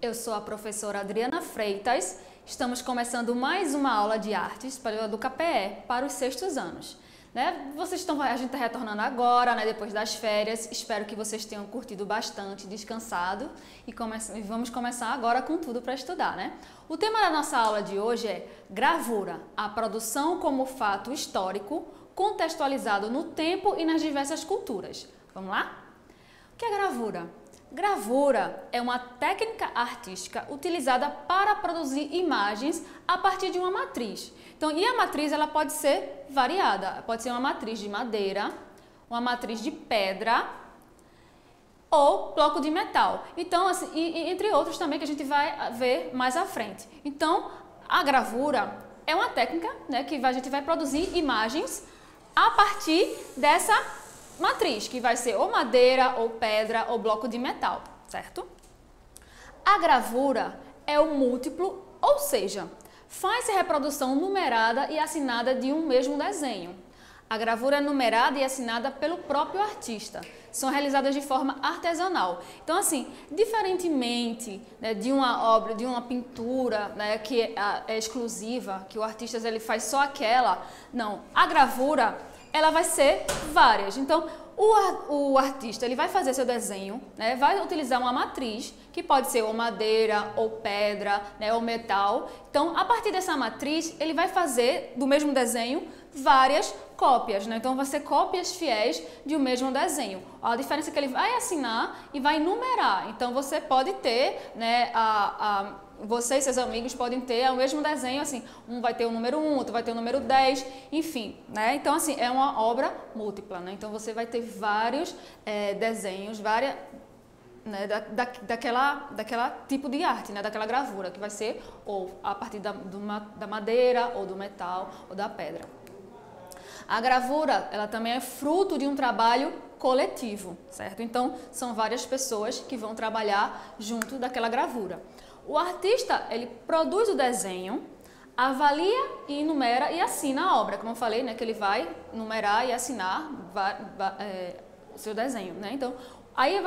eu sou a professora Adriana Freitas. Estamos começando mais uma aula de artes do KPE para os sextos anos. A gente está retornando agora, depois das férias. Espero que vocês tenham curtido bastante, descansado e vamos começar agora com tudo para estudar, O tema da nossa aula de hoje é gravura, a produção como fato histórico contextualizado no tempo e nas diversas culturas. Vamos lá? O que é gravura? Gravura é uma técnica artística utilizada para produzir imagens a partir de uma matriz. E a matriz ela pode ser variada, pode ser uma matriz de madeira, uma matriz de pedra ou bloco de metal. Entre outros também que a gente vai ver mais à frente. A gravura é uma técnica que a gente vai produzir imagens a partir dessa matriz, que vai ser ou madeira, ou pedra, ou bloco de metal, certo? A gravura é o múltiplo, ou seja, faz-se reprodução numerada e assinada de um mesmo desenho. A gravura é numerada e assinada pelo próprio artista. São realizadas de forma artesanal. Diferentemente de uma obra, de uma pintura que é exclusiva, que o artista ele faz só aquela, não. A gravura ela vai ser várias. O artista ele vai fazer seu desenho, vai utilizar uma matriz, que pode ser ou madeira, ou pedra, ou metal. A partir dessa matriz, ele vai fazer do mesmo desenho várias cópias. Vai ser cópias fiéis de um mesmo desenho. A diferença é que ele vai assinar e vai numerar. Você pode ter, você e seus amigos podem ter o mesmo desenho, um vai ter o número 1, outro vai ter o número 10, enfim, é uma obra múltipla, Você vai ter vários desenhos, várias, daquela tipo de arte, daquela gravura, que vai ser ou a partir da madeira, ou do metal, ou da pedra. A gravura, ela também é fruto de um trabalho coletivo, certo? São várias pessoas que vão trabalhar junto daquela gravura. O artista, ele produz o desenho, avalia e numera e assina a obra, como eu falei, que ele vai numerar e assinar o seu desenho, Aí é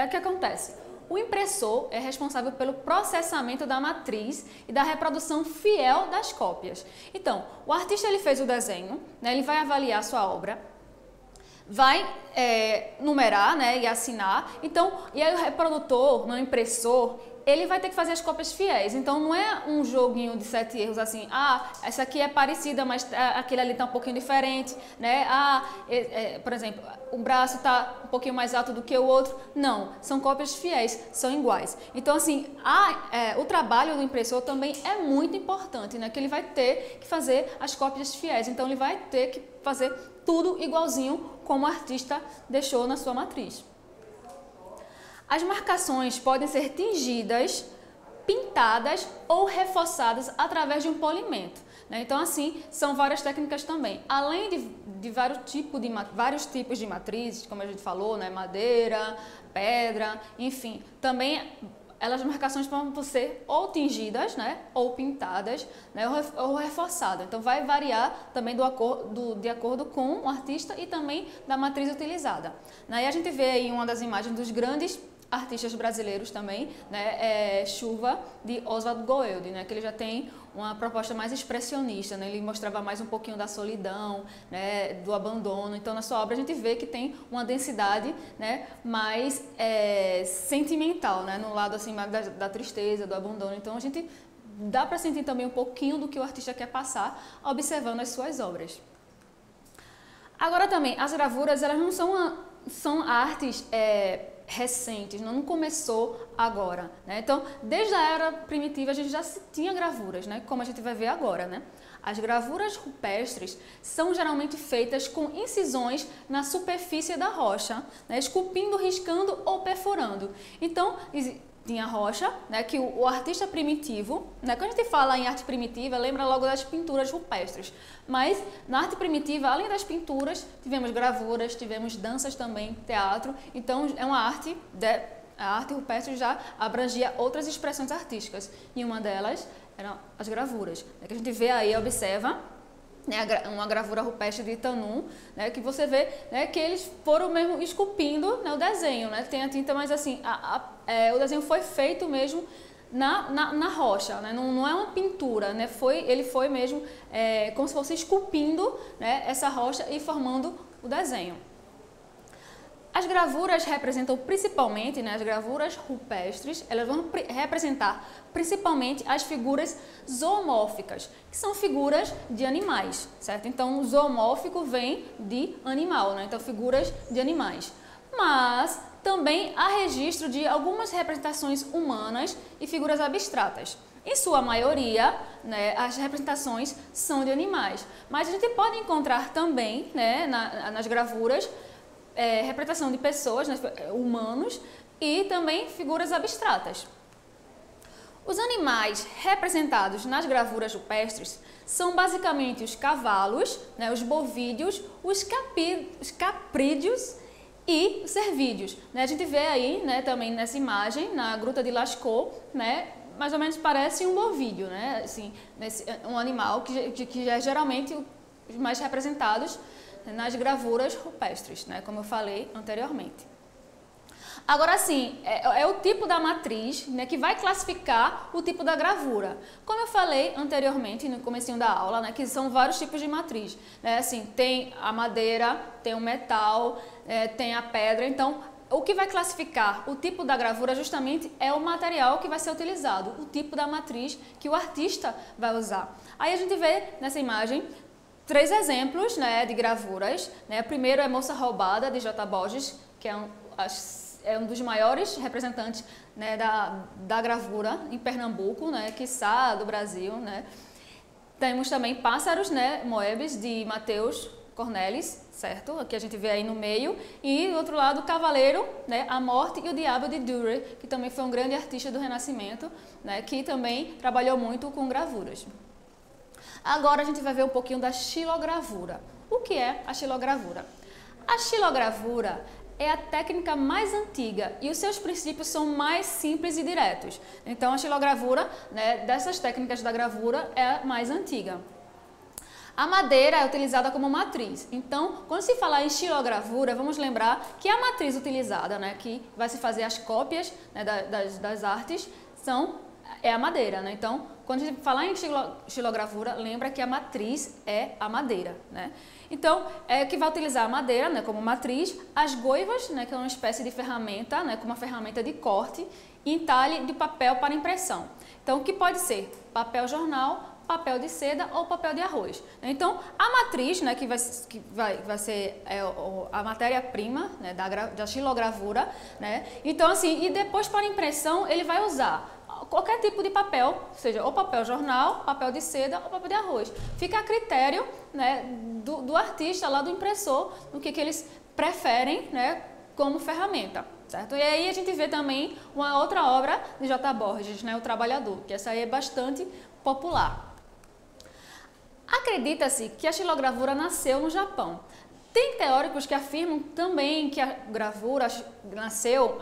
o que acontece. O impressor é responsável pelo processamento da matriz e da reprodução fiel das cópias. O artista ele fez o desenho, ele vai avaliar a sua obra, vai numerar e assinar, e aí o reprodutor, no impressor, ele vai ter que fazer as cópias fiéis. Não é um joguinho de 7 erros essa aqui é parecida, mas aquele ali está um pouquinho diferente, por exemplo, o braço está um pouquinho mais alto do que o outro. Não, são cópias fiéis, são iguais. O trabalho do impressor também é muito importante, que ele vai ter que fazer as cópias fiéis. Ele vai ter que fazer tudo igualzinho como o artista deixou na sua matriz. As marcações podem ser tingidas, pintadas ou reforçadas através de um polimento. São várias técnicas também. Além de vários tipos de matrizes, como a gente falou, madeira, pedra, enfim. Também as marcações podem ser ou tingidas, ou pintadas, ou reforçadas. Vai variar também de acordo com o artista e também da matriz utilizada. A gente vê aí uma das imagens dos grandes artistas brasileiros também, Chuva, de Oswald Goeldi, que ele já tem uma proposta mais expressionista, ele mostrava mais um pouquinho da solidão, do abandono. Na sua obra a gente vê que tem uma densidade, mais sentimental, no lado mais da tristeza, do abandono. A gente dá para sentir também um pouquinho do que o artista quer passar observando as suas obras. Agora também, as gravuras, elas não são artes recentes, não começou agora, desde a era primitiva a gente já tinha gravuras, como a gente vai ver agora, As gravuras rupestres são geralmente feitas com incisões na superfície da rocha, esculpindo, riscando ou perfurando. Tinha a rocha, que o artista primitivo, quando a gente fala em arte primitiva, lembra logo das pinturas rupestres. Mas na arte primitiva, além das pinturas, tivemos gravuras, tivemos danças também, teatro. É uma arte, a arte rupestre já abrangia outras expressões artísticas. E uma delas eram as gravuras, que a gente vê aí, observa, né, uma gravura rupestre de Tanum, né, que você vê, né, que eles foram mesmo esculpindo, né, o desenho, né, tem a tinta, mas assim, o desenho foi feito mesmo na rocha, né, não é uma pintura, né, ele foi mesmo como se fosse esculpindo, né, essa rocha e formando o desenho. As gravuras representam principalmente, né, as gravuras rupestres, elas vão representar principalmente as figuras zoomórficas, que são figuras de animais, certo? Então, o zoomórfico vem de animal, né? Então, figuras de animais. Mas também há registro de algumas representações humanas e figuras abstratas. Em sua maioria, né, as representações são de animais, mas a gente pode encontrar também, né, nas gravuras, representação de pessoas, né, humanos, e também figuras abstratas. Os animais representados nas gravuras rupestres são basicamente os cavalos, né, os bovídeos, os caprídeos e os cervídeos. Né, a gente vê aí, né, também nessa imagem, na Gruta de Lascaux, né, mais ou menos parece um bovídeo, né, assim, um animal que é geralmente os mais representados nas gravuras rupestres, né, como eu falei anteriormente. Agora sim, é o tipo da matriz, né, que vai classificar o tipo da gravura. Como eu falei anteriormente no comecinho da aula, né, que são vários tipos de matriz. Né, assim, tem a madeira, tem o metal, tem a pedra. Então, o que vai classificar o tipo da gravura justamente é o material que vai ser utilizado, o tipo da matriz que o artista vai usar. Aí a gente vê nessa imagem 3 exemplos, né, de gravuras. Né? Primeiro é Moça Roubada, de J. Borges, que é um dos maiores representantes, né, da gravura em Pernambuco, né, quiçá do Brasil. Né? Temos também Pássaros, né, Moebes, de Mateus Cornelis, certo? Aqui a gente vê aí no meio. E do outro lado, o Cavaleiro, né, A Morte e o Diabo, de Dürer, que também foi um grande artista do Renascimento, né, que também trabalhou muito com gravuras. Agora a gente vai ver um pouquinho da xilogravura. O que é a xilogravura? A xilogravura é a técnica mais antiga e os seus princípios são mais simples e diretos. Então, a xilogravura, né, dessas técnicas da gravura, é a mais antiga. A madeira é utilizada como matriz. Então, quando se fala em xilogravura, vamos lembrar que a matriz utilizada, né, que vai se fazer as cópias, né, das artes, é a madeira, né? Então, quando a gente falar em xilogravura, lembra que a matriz é a madeira, né? Então, que vai utilizar a madeira, né, como matriz, as goivas, né, que é uma espécie de ferramenta, né, como uma ferramenta de corte, e entalhe de papel para impressão. Então, o que pode ser? Papel jornal, papel de seda ou papel de arroz. Então, a matriz, né, que vai ser a matéria-prima, né, da xilogravura, né? Então, assim, e depois para impressão ele vai usar qualquer tipo de papel, seja ou papel jornal, papel de seda ou papel de arroz. Fica a critério, né, do artista lá, do impressor, no que eles preferem, né, como ferramenta, certo? E aí a gente vê também uma outra obra de J. Borges, né, O Trabalhador, que essa aí é bastante popular. Acredita-se que a xilogravura nasceu no Japão. Tem teóricos que afirmam também que a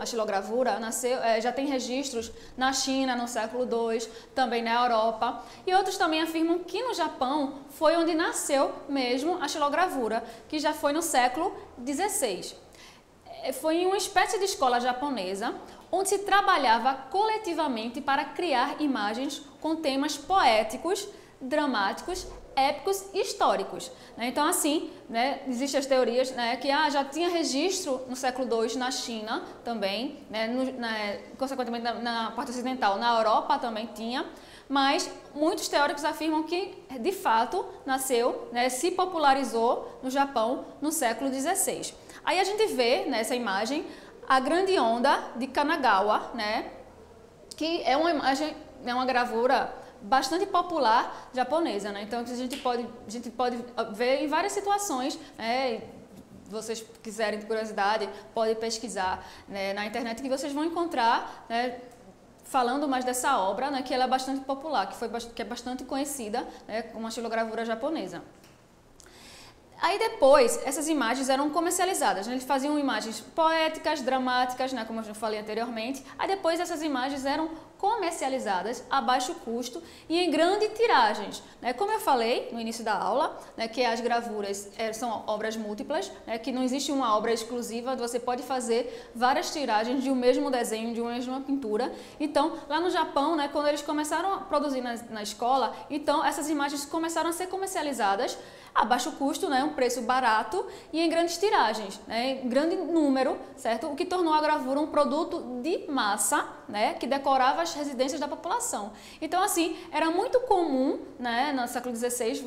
xilogravura nasceu, já tem registros na China no século II, também na Europa. E outros também afirmam que no Japão foi onde nasceu mesmo a xilogravura, que já foi no século XVI. Foi em uma espécie de escola japonesa, onde se trabalhava coletivamente para criar imagens com temas poéticos, dramáticos, épicos e históricos. Então, assim, né, existem as teorias, né, que já tinha registro no século II na China também, né, consequentemente na parte ocidental, na Europa também tinha, mas muitos teóricos afirmam que, de fato, nasceu, né, se popularizou no Japão no século XVI. Aí a gente vê nessa imagem a Grande Onda de Kanagawa, né, que é uma imagem, é uma gravura bastante popular japonesa, né? Então a gente pode ver em várias situações, né? Se vocês quiserem, de curiosidade, podem pesquisar, né, na internet, que vocês vão encontrar, né, falando mais dessa obra, né, que ela é bastante popular, que é bastante conhecida, né, como a xilogravura japonesa. Aí depois, essas imagens eram comercializadas, né? Eles faziam imagens poéticas, dramáticas, né? Como eu já falei anteriormente. Aí depois essas imagens eram comercializadas a baixo custo e em grandes tiragens, né? Como eu falei no início da aula, né? Que as gravuras são obras múltiplas, né? Que não existe uma obra exclusiva, você pode fazer várias tiragens de um mesmo desenho, de uma mesma pintura. Então, lá no Japão, né? Quando eles começaram a produzir na escola, então essas imagens começaram a ser comercializadas a baixo custo, né, um preço barato e em grandes tiragens, né, em grande número, certo? O que tornou a gravura um produto de massa, né, que decorava as residências da população. Então, assim, era muito comum, né, no século XVI,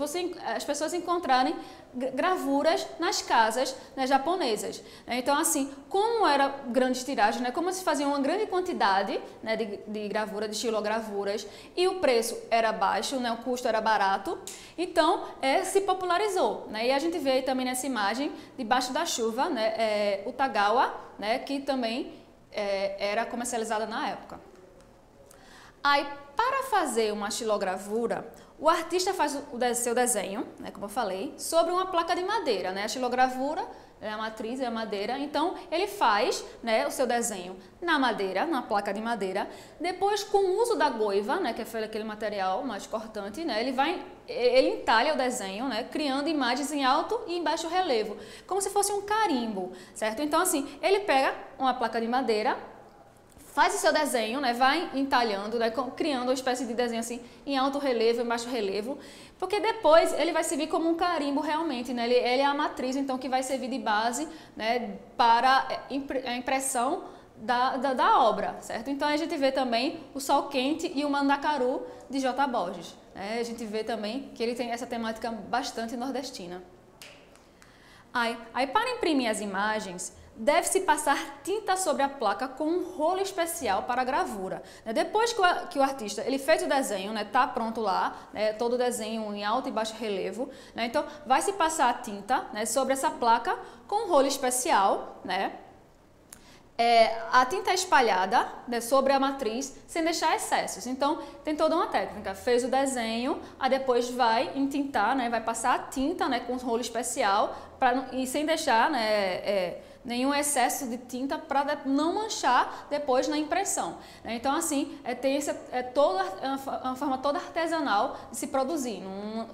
as pessoas encontrarem gravuras nas casas, né, japonesas. Então, assim, como era grandes tiragens, né, como se fazia uma grande quantidade, né, de gravura, de estilogravuras, e o preço era baixo, né, o custo era barato, então se popularizou. Né, e a gente vê aí também nessa imagem, debaixo da chuva, né, o Tagawa, né, que também era comercializada na época. Aí, para fazer uma estilogravura, o artista faz o seu desenho, né, como eu falei, sobre uma placa de madeira, né? A estilogravura é a matriz, é a madeira, então ele faz, né, o seu desenho na madeira, na placa de madeira. Depois, com o uso da goiva, né, que é aquele material mais cortante, né, ele entalha o desenho, né, criando imagens em alto e em baixo relevo, como se fosse um carimbo, certo? Então, assim, ele pega uma placa de madeira, faz o seu desenho, né, vai entalhando, né, criando uma espécie de desenho assim em alto relevo, em baixo relevo, porque depois ele vai servir como um carimbo realmente, né, ele é a matriz, então, que vai servir de base, né, para a impressão da obra, certo? Então a gente vê também o Sol Quente e o Mandacaru de J. Borges, né? A gente vê também que ele tem essa temática bastante nordestina. Aí para imprimir as imagens, deve-se passar tinta sobre a placa com um rolo especial para a gravura. Depois que o artista ele fez o desenho, né, tá pronto lá, né, todo o desenho em alto e baixo relevo, né, então vai se passar a tinta, né, sobre essa placa com um rolo especial, né. A tinta é espalhada, né, sobre a matriz sem deixar excessos. Então tem toda uma técnica. Fez o desenho, aí depois vai entintar, né, vai passar a tinta, né, com um rolo especial e sem deixar, né, nenhum excesso de tinta para não manchar depois na impressão. Então, assim, tem uma forma toda artesanal de se produzir.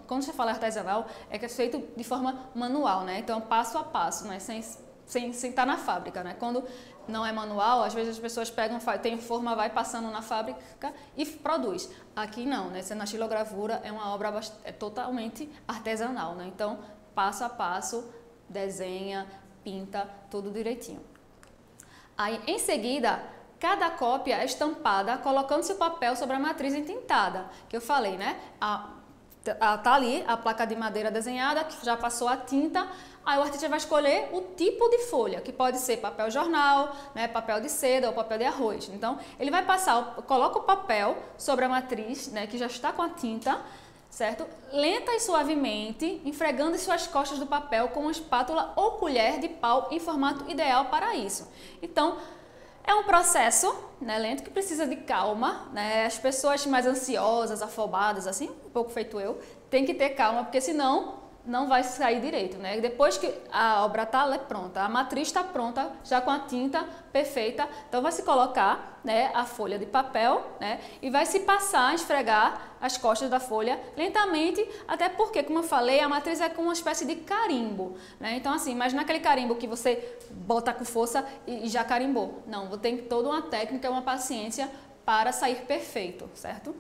Quando você fala artesanal, é que é feito de forma manual, né? Então, passo a passo, né? Sem estar na fábrica, né? Quando não é manual, às vezes as pessoas pegam, tem forma, vai passando na fábrica e produz. Aqui não, né? Na estilogravura é uma obra totalmente artesanal, né? Então, passo a passo, desenha, pinta, tudo direitinho. Aí, em seguida, cada cópia é estampada, colocando-se o papel sobre a matriz entintada, que eu falei, né? Tá ali a placa de madeira desenhada, que já passou a tinta, aí o artista vai escolher o tipo de folha, que pode ser papel jornal, né, papel de seda ou papel de arroz. Então, ele vai coloca o papel sobre a matriz, né, que já está com a tinta, certo? Lenta e suavemente, esfregando suas costas do papel com uma espátula ou colher de pau em formato ideal para isso. Então, é um processo, né, lento, que precisa de calma, né? As pessoas mais ansiosas, afobadas, assim, um pouco feito eu, tem que ter calma, porque senão não vai sair direito, né? Depois que a obra está pronta, a matriz está pronta, já com a tinta perfeita, então vai se colocar, né, a folha de papel, né, e vai se passar, esfregar as costas da folha lentamente, até porque, como eu falei, a matriz é como uma espécie de carimbo, né? Então, assim, imagina aquele carimbo que você bota com força e já carimbou. Não, tem toda uma técnica, uma paciência para sair perfeito, certo?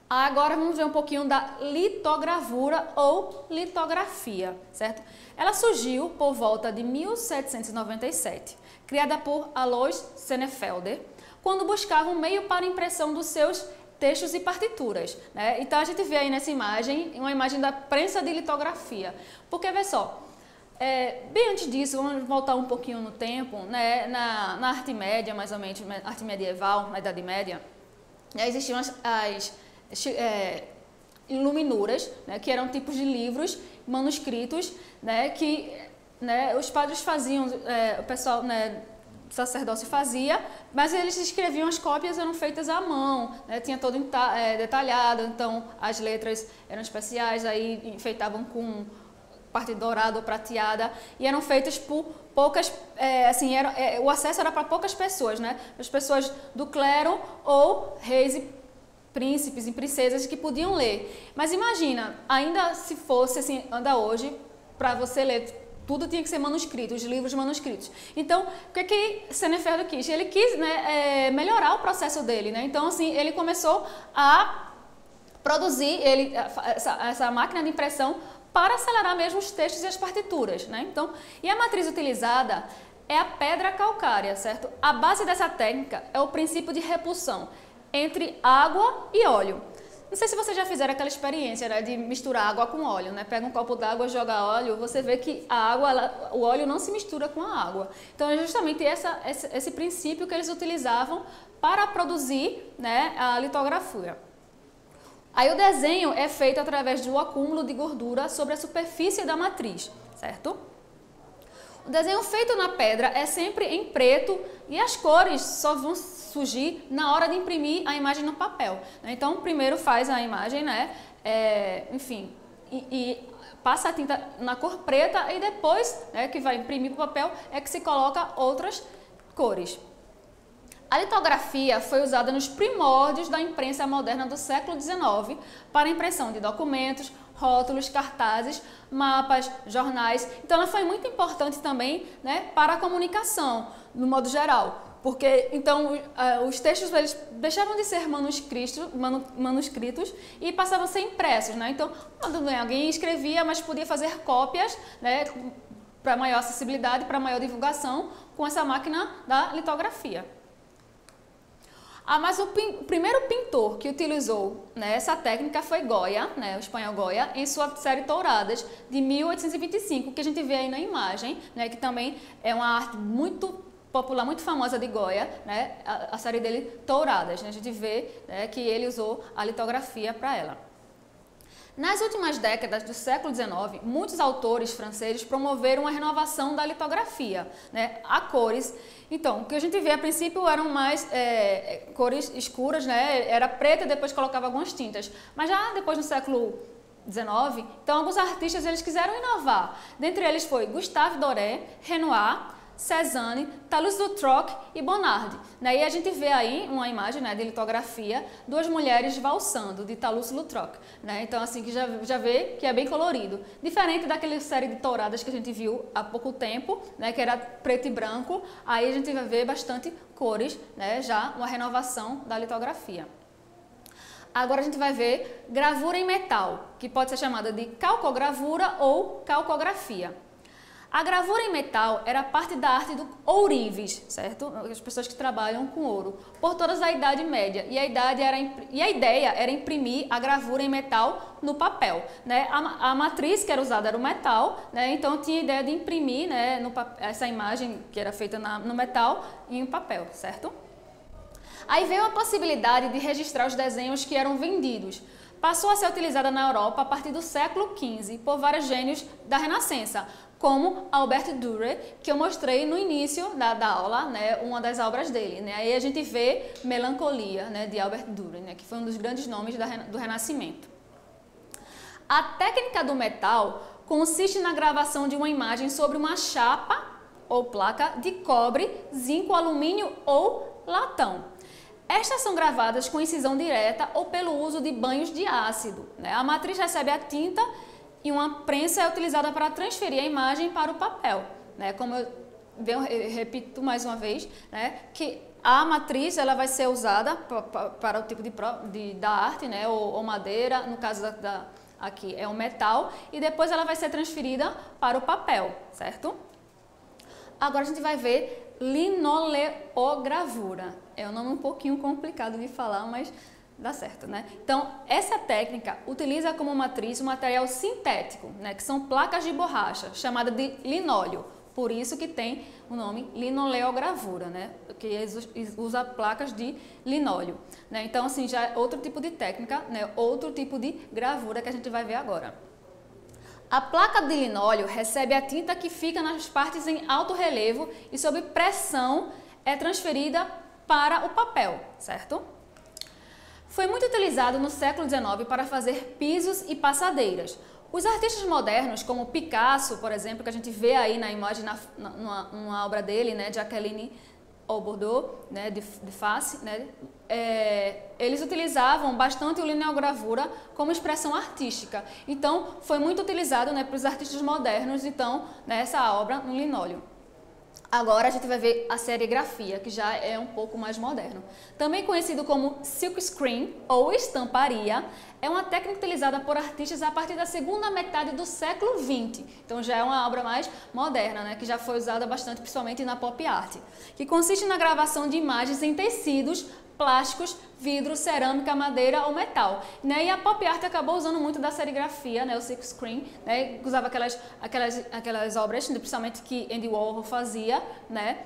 Agora vamos ver um pouquinho da litogravura ou litografia, certo? Ela surgiu por volta de 1797, criada por Alois Senefelder, quando buscava um meio para impressão dos seus textos e partituras, né? Então a gente vê aí nessa imagem, uma imagem da prensa de litografia, porque vê só, bem antes disso, vamos voltar um pouquinho no tempo, né? Na Arte Média, mais ou menos, arte medieval, na Idade Média, existiam as iluminuras, né, que eram tipos de livros, manuscritos, né, que, né, os padres faziam, o pessoal, né, o sacerdócio fazia, mas eles escreviam, as cópias eram feitas à mão, né, tinha todo detalhado, então as letras eram especiais, aí enfeitavam com parte dourada ou prateada, e eram feitas por poucas, o acesso era para poucas pessoas, né? As pessoas do clero ou reis e príncipes e princesas que podiam ler. Mas imagina, ainda se fosse assim, anda hoje, para você ler, tudo tinha que ser manuscrito, os livros manuscritos. Então, o que Seneferdo quis? Ele quis, né, melhorar o processo dele, né? Então, assim, ele começou a produzir essa máquina de impressão para acelerar mesmo os textos e as partituras, né? Então, e a matriz utilizada é a pedra calcária, certo? A base dessa técnica é o princípio de repulsão entre água e óleo. Não sei se vocês já fizeram aquela experiência, né, de misturar água com óleo, né? Pega um copo d'água, joga óleo, você vê que a água, o óleo não se mistura com a água. Então é justamente esse princípio que eles utilizavam para produzir, né, a litografia. Aí o desenho é feito através do acúmulo de gordura sobre a superfície da matriz, certo? O desenho feito na pedra é sempre em preto e as cores só vão surgir na hora de imprimir a imagem no papel. Então, primeiro faz a imagem, né? E passa a tinta na cor preta e depois, né, que vai imprimir para o papel, é que se coloca outras cores. A litografia foi usada nos primórdios da imprensa moderna do século XIX para a impressão de documentos, rótulos, cartazes, mapas, jornais. Então, ela foi muito importante também, né, para a comunicação, no modo geral. Porque, então, os textos eles deixavam de ser manuscritos e passavam a ser impressos, né? Então, alguém escrevia, mas podia fazer cópias, né, para maior acessibilidade, para maior divulgação, com essa máquina da litografia. Mas o primeiro pintor que utilizou, né, essa técnica foi Goya, né, o espanhol Goya, em sua série Touradas, de 1825, que a gente vê aí na imagem, né, que também é uma arte muito popular, muito famosa de Goya, né, a série dele Touradas. Né, a gente vê, né, que ele usou a litografia para ela. Nas últimas décadas do século XIX, muitos autores franceses promoveram a renovação da litografia, né, a cores. Então, o que a gente vê a princípio eram mais cores escuras, né, era preta e depois colocava algumas tintas. Mas já depois no século XIX, então alguns artistas eles quiseram inovar. Dentre eles foi Gustave Doré, Renoir, Cézanne, Toulouse-Lautrec e Bonnard. E a gente vê aí uma imagem, né, de litografia, duas mulheres valsando, de Toulouse-Lautrec. Né? Então, assim, que já vê que é bem colorido. Diferente daquela série de touradas que a gente viu há pouco tempo, né, que era preto e branco, aí a gente vai ver bastante cores, né, já uma renovação da litografia. Agora a gente vai ver gravura em metal, que pode ser chamada de calcogravura ou calcografia. A gravura em metal era parte da arte do ourives, certo? As pessoas que trabalham com ouro, por toda a Idade Média. E a ideia era imprimir a gravura em metal no papel. Né? A matriz que era usada era o metal, né? Então tinha a ideia de imprimir, né, essa imagem que era feita no metal em papel, certo? Aí veio a possibilidade de registrar os desenhos que eram vendidos. Passou a ser utilizada na Europa a partir do século XV por vários gênios da Renascença, como Albert Dürer, que eu mostrei no início da aula, né, uma das obras dele. Né? Aí a gente vê Melancolia, né, de Albert Dürer, né, que foi um dos grandes nomes do Renascimento. A técnica do metal consiste na gravação de uma imagem sobre uma chapa ou placa de cobre, zinco, alumínio ou latão. Estas são gravadas com incisão direta ou pelo uso de banhos de ácido. Né? A matriz recebe a tinta e uma prensa é utilizada para transferir a imagem para o papel. Né? Como eu repito mais uma vez, né, que a matriz ela vai ser usada para o tipo da arte, né, ou madeira, no caso aqui é o metal, e depois ela vai ser transferida para o papel, certo? Agora a gente vai ver linoleogravura. É um nome um pouquinho complicado de falar, mas dá certo, né? Então, essa técnica utiliza como matriz um material sintético, né, que são placas de borracha, chamada de linóleo. Por isso que tem o nome linoleogravura, né, que usa placas de linóleo. Né? Então, assim, já é outro tipo de técnica, né, outro tipo de gravura que a gente vai ver agora. A placa de linóleo recebe a tinta que fica nas partes em alto relevo e, sob pressão, é transferida para o papel, certo? Foi muito utilizado no século XIX para fazer pisos e passadeiras. Os artistas modernos, como Picasso, por exemplo, que a gente vê aí na imagem, numa obra dele, né, Jacqueline au Bordeaux, né, de face, né, eles utilizavam bastante o lineogravura como expressão artística. Então, foi muito utilizado, né, para os artistas modernos, então, nessa obra no linóleo. Agora a gente vai ver a serigrafia, que já é um pouco mais moderno. Também conhecido como silkscreen ou estamparia, é uma técnica utilizada por artistas a partir da segunda metade do século XX. Então já é uma obra mais moderna, né, que já foi usada bastante, principalmente na pop art, que consiste na gravação de imagens em tecidos, plásticos, vidro, cerâmica, madeira ou metal, né? E a pop art acabou usando muito da serigrafia, né? O silkscreen, né? Usava aquelas obras, principalmente que Andy Warhol fazia, né?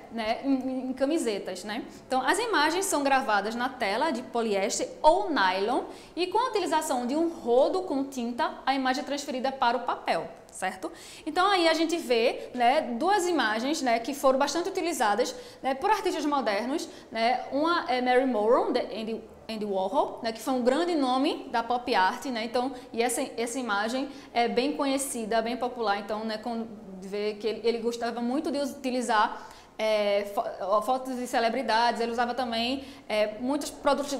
Em camisetas, né? Então, as imagens são gravadas na tela de poliéster ou nylon e com a utilização de um rodo com tinta, a imagem é transferida para o papel. Certo? Então aí a gente vê, né, duas imagens, né, que foram bastante utilizadas, né, por artistas modernos, né? Uma é Mary Moron, de Andy Warhol, né, que foi um grande nome da pop art, né? Então, e essa imagem é bem conhecida, bem popular. Então, né, quando vê que ele gostava muito de utilizar fotos de celebridades, ele usava também muitos produtos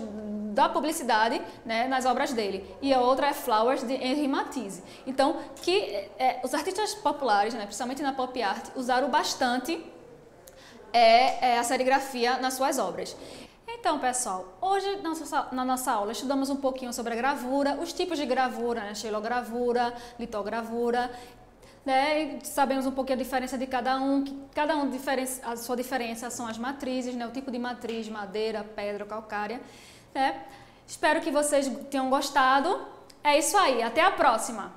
da publicidade, né, nas obras dele. E a outra é Flowers, de Henri Matisse. Então, os artistas populares, né, principalmente na pop art, usaram bastante a serigrafia nas suas obras. Então, pessoal, hoje na nossa aula estudamos um pouquinho sobre a gravura, os tipos de gravura, né, xilogravura, litogravura, né, sabemos um pouquinho a diferença de cada um, a sua diferença são as matrizes, né, o tipo de matriz, madeira, pedra, calcária, né? Espero que vocês tenham gostado. É isso aí, até a próxima!